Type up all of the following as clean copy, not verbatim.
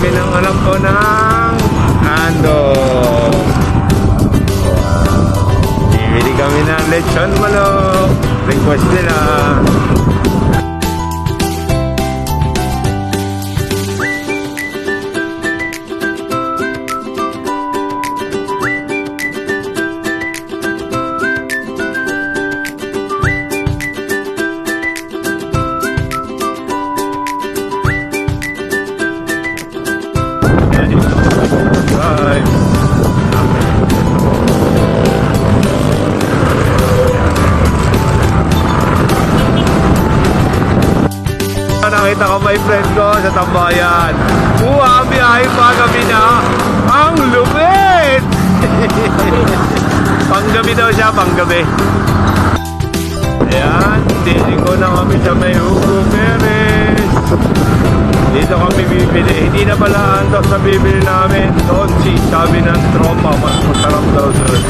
kami ng anak ko ng Ando. Bibili kami ng lechon manok. Request nila. Nakita ko my friend ko sa tambayan. Biyahe pa kami na. Ang lupit! Panggabi daw siya, panggabi. Ayan, tinig ko na kami sa may Hugo Perez. Dito kami bibili. Hindi na pala antok sa bibili namin. Doon sabi ng tropa, mas masarap daw doon.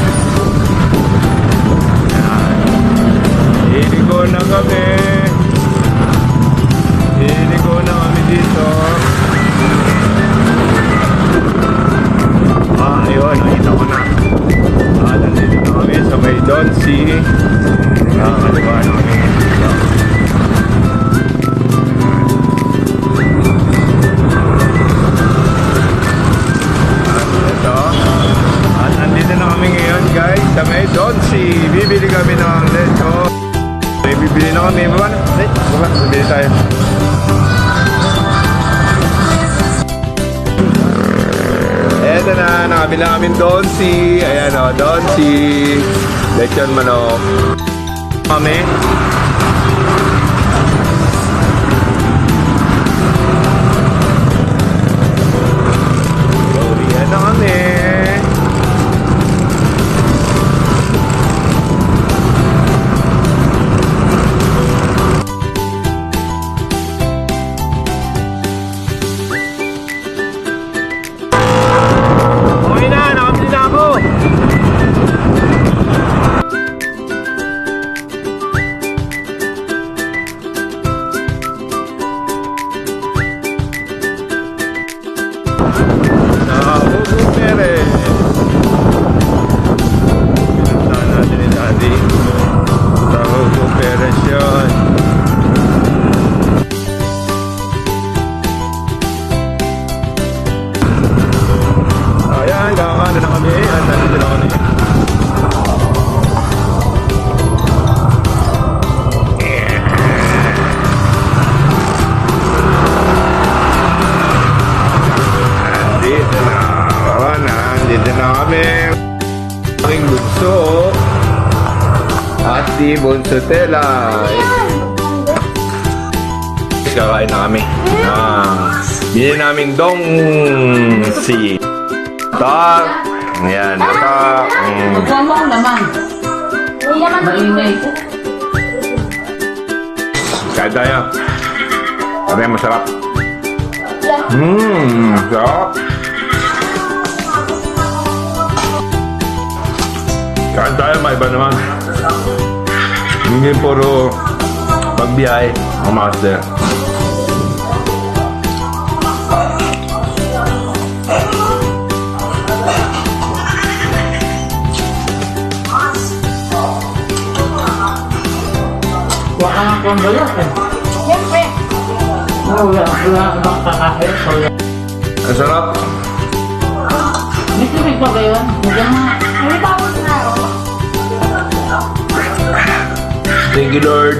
Ayan. Tinig ko na kami. Tinig ko na kami dito. Ayun, nakita ko na. Nandito na kami sa may Don C. Nakakaliwa na kami dito. Nandito na kami ngayon guys sa may Don C. Bibili kami ng lecho. Bibili na kami. Baba na. Baba, bibili tayo. Eto na, nakabila kami Don C. Ayan o, Don C. Lechon manok. Kami. Ayan na kami. Hugo Perez. Pinuntahan natin ni Daddy. Sa Hugo Perez yun. Ayan, kakakano na kami. Nandito na kami. Dito na kami. Aking bunso at di Bunso Telay. Kakain na kami. Bili namin Dong Si Tak. Ayan, Tak. Magkano ang laman? Maingay. Kain tayo. Ano yung masarap? Sarap. Kain tayo, may iba naman. Hindi puro pagbiyahe ang master. Wala nga kong balot eh. Siyempre. Wala bang kakahit. Ang sarap. May tubig pa ba yun? Nagyan nga. May tawag na ako. Thank you, Lord.